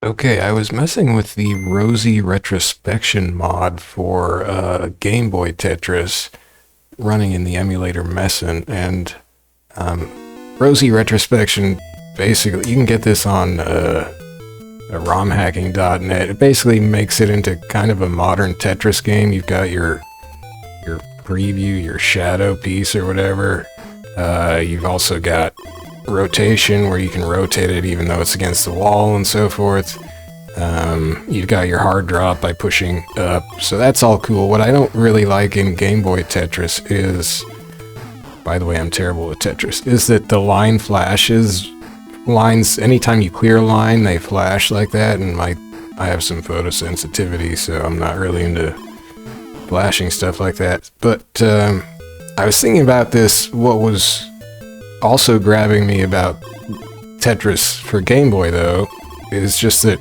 Okay, I was messing with the Rosy Retrospection mod for Game Boy Tetris running in the emulator Mesen, and Rosy Retrospection, basically, you can get this on romhacking.net. It basically makes it into kind of a modern Tetris game. You've got your preview, your shadow piece or whatever. You've also got rotation where you can rotate it even though it's against the wall and so forth. You've got your hard drop by pushing up, so that's all cool. What I don't really like in Game Boy Tetris is, by the way, I'm terrible at Tetris, is that the line flashes. Lines, anytime you clear a line, they flash like that, and I have some photosensitivity, so I'm not really into flashing stuff like that. But I was thinking about this. What was also grabbing me about Tetris for Game Boy, though, is just that,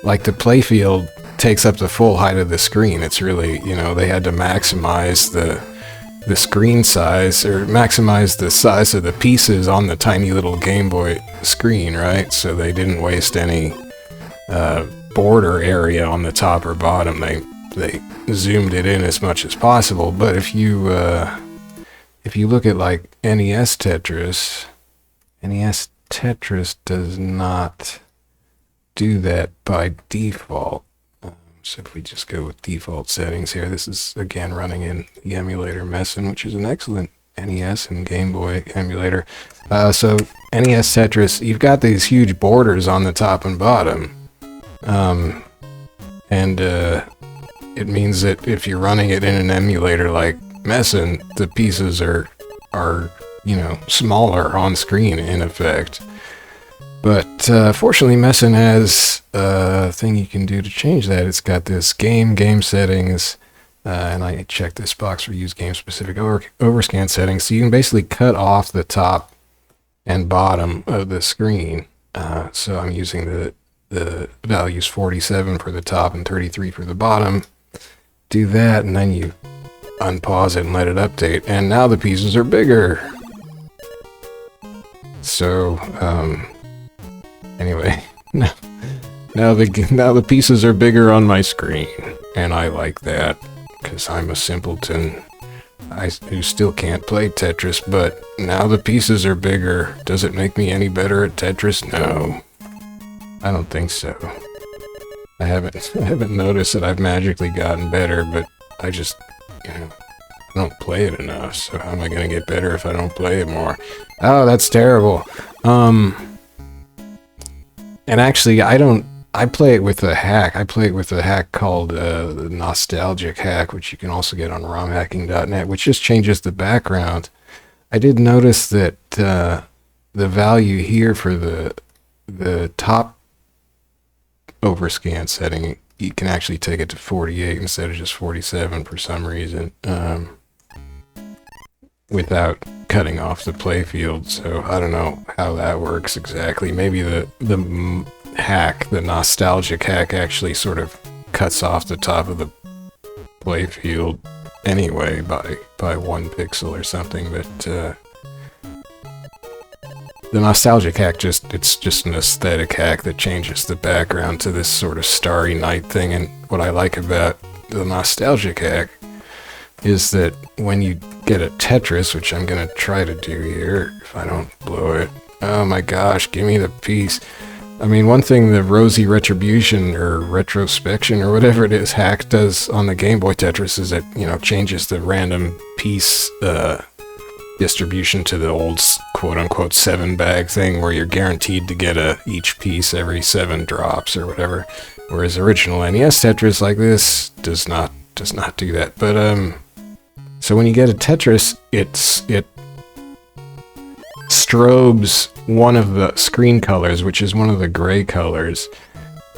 like, the playfield takes up the full height of the screen. It's really, they had to maximize the screen size, or maximize the size of the pieces on the tiny little Game Boy screen, right? So they didn't waste any border area on the top or bottom. They zoomed it in as much as possible. But if you look at, like, NES Tetris does not do that by default. So if we just go with default settings here, this is again running in the emulator Mesen, which is an excellent NES and Game Boy emulator. So NES Tetris, you've got these huge borders on the top and bottom. It means that if you're running it in an emulator like Mesen, the pieces are smaller on screen in effect. But fortunately, Mesen has a thing you can do to change that. It's got this game settings, and I checked this box for use game-specific overscan settings. So you can basically cut off the top and bottom of the screen. So I'm using the values 47 for the top and 33 for the bottom. Do that, and then you unpause it and let it update. And now the pieces are bigger. So, anyway, now the pieces are bigger on my screen, and I like that, because I'm a simpleton who still can't play Tetris, but now the pieces are bigger. Does it make me any better at Tetris? No. I don't think so. I haven't noticed that I've magically gotten better, but I just, I don't play it enough, so how am I going to get better if I don't play it more? Oh, that's terrible. And actually, I play it with a hack. I play it with a hack called the Nostalgic Hack, which you can also get on romhacking.net, which just changes the background. I did notice that the value here for the top overscan setting, you can actually take it to 48 instead of just 47 for some reason, without cutting off the playfield. So I don't know how that works exactly. Maybe the hack, the nostalgic hack, actually sort of cuts off the top of the playfield anyway by 1 pixel or something. But the nostalgic hack, it's just an aesthetic hack that changes the background to this sort of starry night thing. And what I like about the nostalgic hack is that when you get a Tetris, which I'm gonna try to do here if I don't blow it. Oh my gosh, give me the piece. I mean, one thing the Rosy Retribution or Retrospection or whatever it is hack does on the Game Boy Tetris is it, changes the random piece distribution to the old quote-unquote 7-bag thing where you're guaranteed to get each piece every 7 drops or whatever. Whereas original NES Tetris like this does not do that. But so when you get a Tetris, it strobes one of the screen colors, which is one of the gray colors.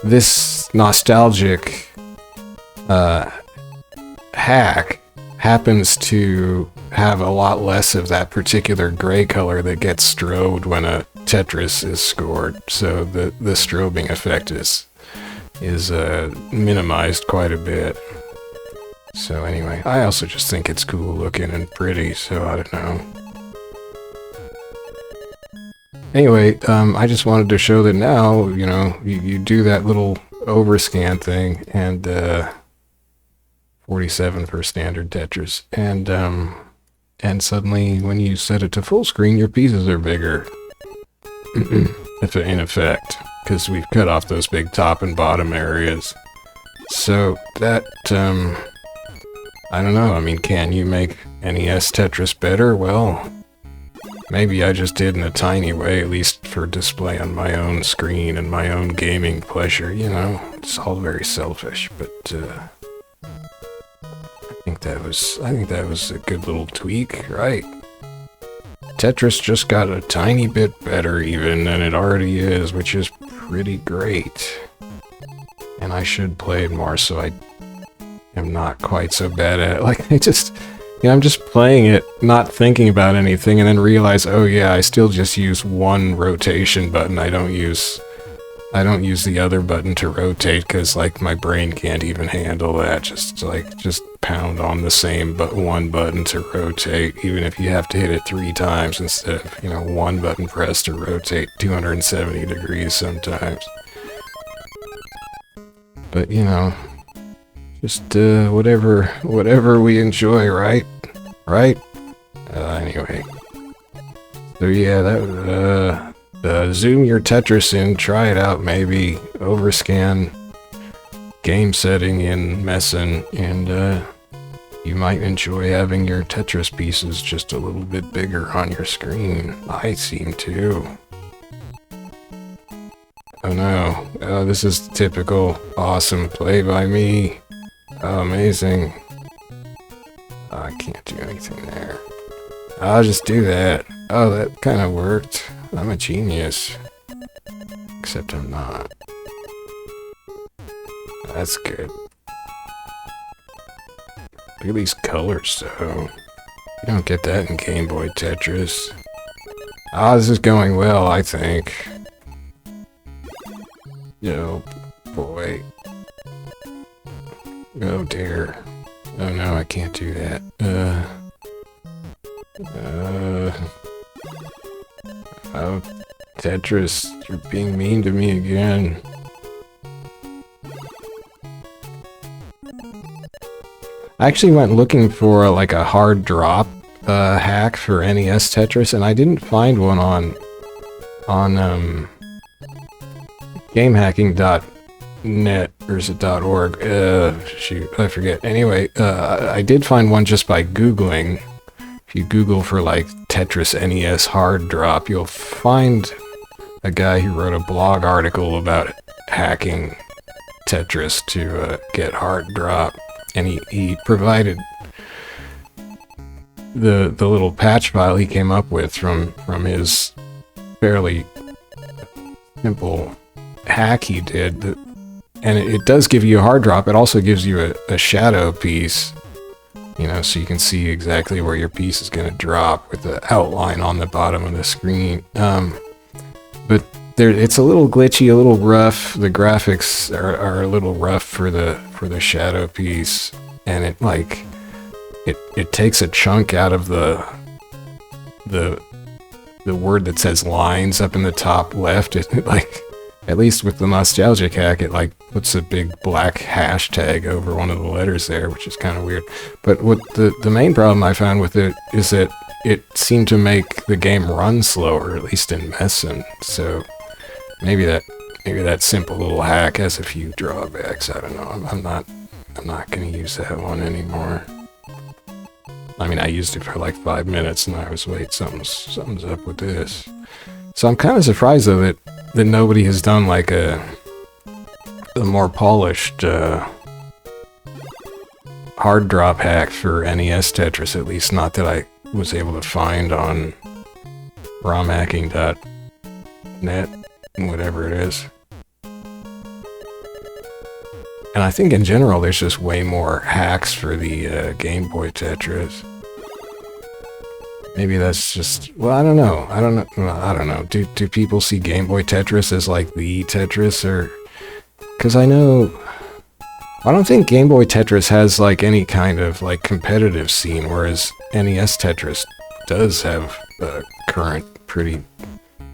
This nostalgic hack happens to have a lot less of that particular gray color that gets strobed when a Tetris is scored. So the strobing effect is minimized quite a bit. So anyway, I also just think it's cool looking and pretty, so I don't know. Anyway, I just wanted to show that now, you know, you do that little overscan thing, and 47 for standard Tetris, and suddenly when you set it to full screen, your pieces are bigger. If in effect, because we've cut off those big top and bottom areas. So that, I don't know, I mean, can you make NES Tetris better? Well, maybe I just did in a tiny way, at least for display on my own screen and my own gaming pleasure, you know? It's all very selfish, but, I think that was a good little tweak, right? Tetris just got a tiny bit better even than it already is, which is pretty great. And I should play it more so I am not quite so bad at it. Like, I'm just playing it, not thinking about anything, and then realize, oh yeah, I still just use one rotation button. I don't use the other button to rotate, because, like, my brain can't even handle that. Just pound on the same one button to rotate, even if you have to hit it 3 times instead of, you know, one button press to rotate 270 degrees sometimes. But, you know, just, whatever we enjoy, right? Right? Anyway. So yeah, that, zoom your Tetris in, try it out maybe, overscan game setting in Mesen, and you might enjoy having your Tetris pieces just a little bit bigger on your screen. I seem to. Oh no, oh, this is typical awesome play by me. Oh, amazing. Oh, I can't do anything there. I'll just do that. Oh, that kind of worked. I'm a genius. Except I'm not. That's good. Look at these colors, though. You don't get that in Game Boy Tetris. Ah, this is going well, I think. Oh, boy. Oh, dear. Oh, no, I can't do that. Oh, Tetris, you're being mean to me again. I actually went looking for like a hard drop hack for NES Tetris, and I didn't find one on gamehacking.net, or is it .org? Shoot, I forget. Anyway, I did find one just by Googling. If you Google for like Tetris NES hard drop, you'll find a guy who wrote a blog article about hacking Tetris to get hard drop. And he provided the little patch file he came up with from his fairly simple hack he did. And it does give you a hard drop. It also gives you a shadow piece, you know, so you can see exactly where your piece is going to drop with the outline on the bottom of the screen. But it's a little glitchy, a little rough. The graphics are a little rough for the shadow piece, and it takes a chunk out of the word that says lines up in the top left. It like, at least with the nostalgic hack, it like puts a big black hashtag over one of the letters there, which is kind of weird. But what the main problem I found with it is that it seemed to make the game run slower, at least in Mesen. So maybe that simple little hack has a few drawbacks. I don't know. I'm not gonna use that one anymore. I mean, I used it for like 5 minutes, and I was, wait, something's up with this. So I'm kind of surprised though that nobody has done like a more polished hard drop hack for NES Tetris, at least not that I was able to find on romhacking.net, whatever it is. And I think in general there's just way more hacks for the Game Boy Tetris. Maybe that's just, well, I don't know. Do people see Game Boy Tetris as like the Tetris, or, because I don't think Game Boy Tetris has like any kind of like competitive scene, whereas NES Tetris does have a current pretty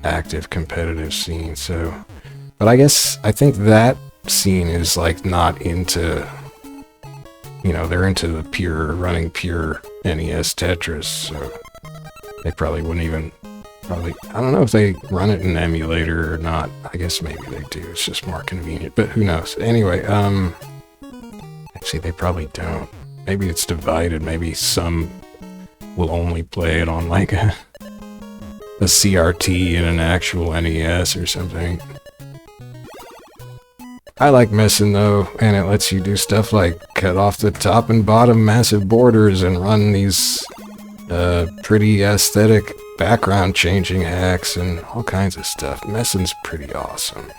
active competitive scene. So, but I think that scene is like not into, you know, they're into the running pure NES Tetris, so they probably wouldn't even, I don't know if they run it in emulator or not. I guess maybe they do, it's just more convenient, but who knows. Anyway, actually they probably don't. Maybe it's divided, maybe some will only play it on like a CRT in an actual NES or something. I like Mesen though, and it lets you do stuff like cut off the top and bottom massive borders and run these pretty aesthetic background changing hacks and all kinds of stuff. Mesen's pretty awesome.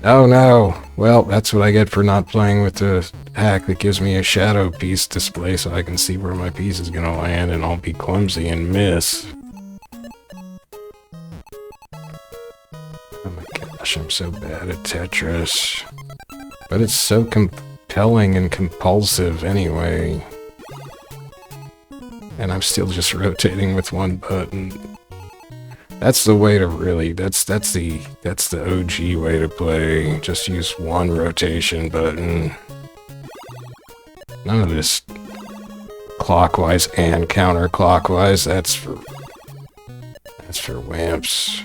Oh no! Well, that's what I get for not playing with the hack that gives me a shadow piece display so I can see where my piece is gonna land and I'll be clumsy and miss. Oh my gosh, I'm so bad at Tetris. But it's so compelling and compulsive anyway. And I'm still just rotating with one button. That's the way to really, that's the OG way to play. Just use one rotation button. None of this clockwise and counterclockwise. That's for wimps.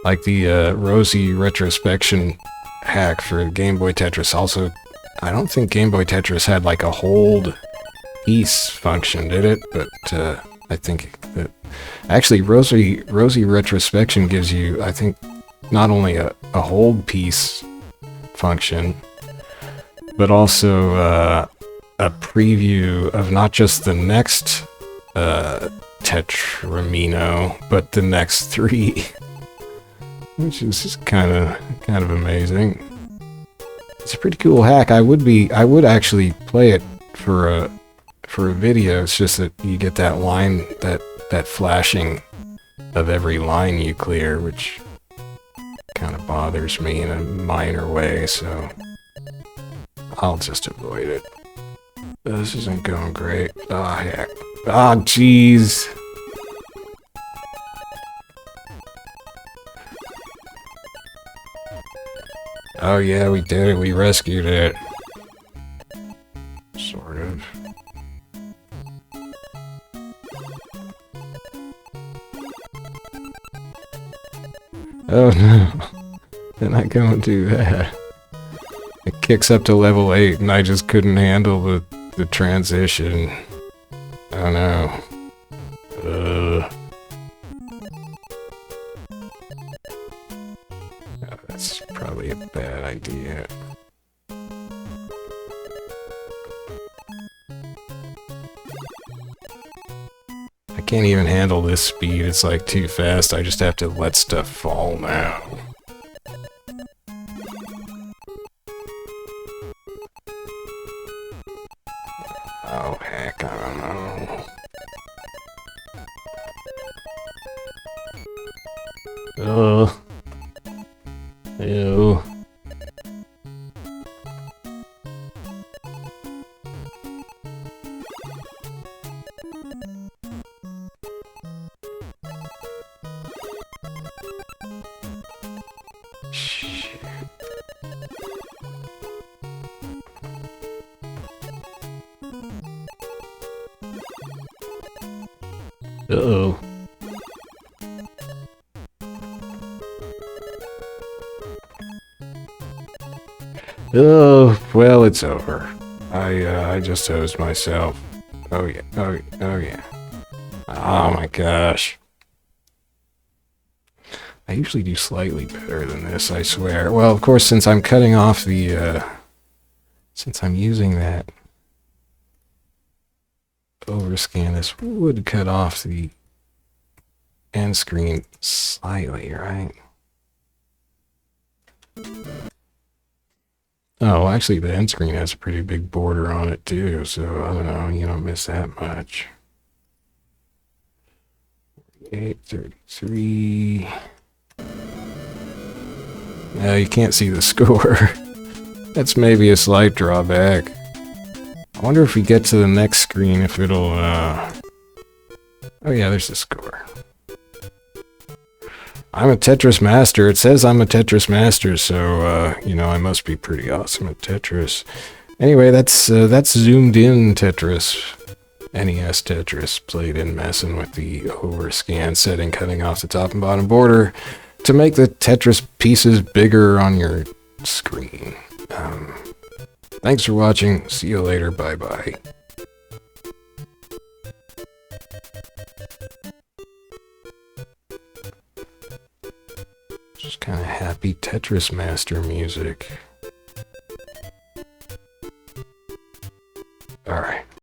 Like the Rosy Retrospection hack for Game Boy Tetris also, I don't think Game Boy Tetris had like a hold piece function, did it? But I think that actually Rosy Retrospection gives you, I think, not only a hold piece function, but also a preview of not just the next Tetramino, but the next 3, which is just kind of amazing. It's a pretty cool hack. I would actually play it for a video. It's just that you get that line, that flashing of every line you clear, which kind of bothers me in a minor way, so I'll just avoid it. This isn't going great. Oh heck. Oh jeez. Oh yeah, we did it. We rescued it. Sort of. Oh no. Then I go and do that. It kicks up to level 8 and I just couldn't handle the transition. Oh no. Oh, that's probably a bad idea. I can't even handle this speed, it's like too fast, I just have to let stuff fall now. Oh heck, I don't know. Ugh. Ew. Shit. Uh-oh. Oh, well, it's over. I just hosed myself. Oh yeah, oh yeah. Oh my gosh. I usually do slightly better than this, I swear. Well, of course, since I'm cutting off the, since I'm using that Overscan, this would cut off the end screen slightly, right? Oh, actually, the end screen has a pretty big border on it, too, so I don't know, you don't miss that much. 833. No, you can't see the score. That's maybe a slight drawback. I wonder if we get to the next screen, if it'll, Oh yeah, there's the score. I'm a Tetris master. It says I'm a Tetris master, so, you know, I must be pretty awesome at Tetris. Anyway, that's zoomed in Tetris. NES Tetris, played in Mesen with the Overscan setting, cutting off the top and bottom border to make the Tetris pieces bigger on your screen. Thanks for watching. See you later. Bye-bye. Just kind of happy Tetris master music.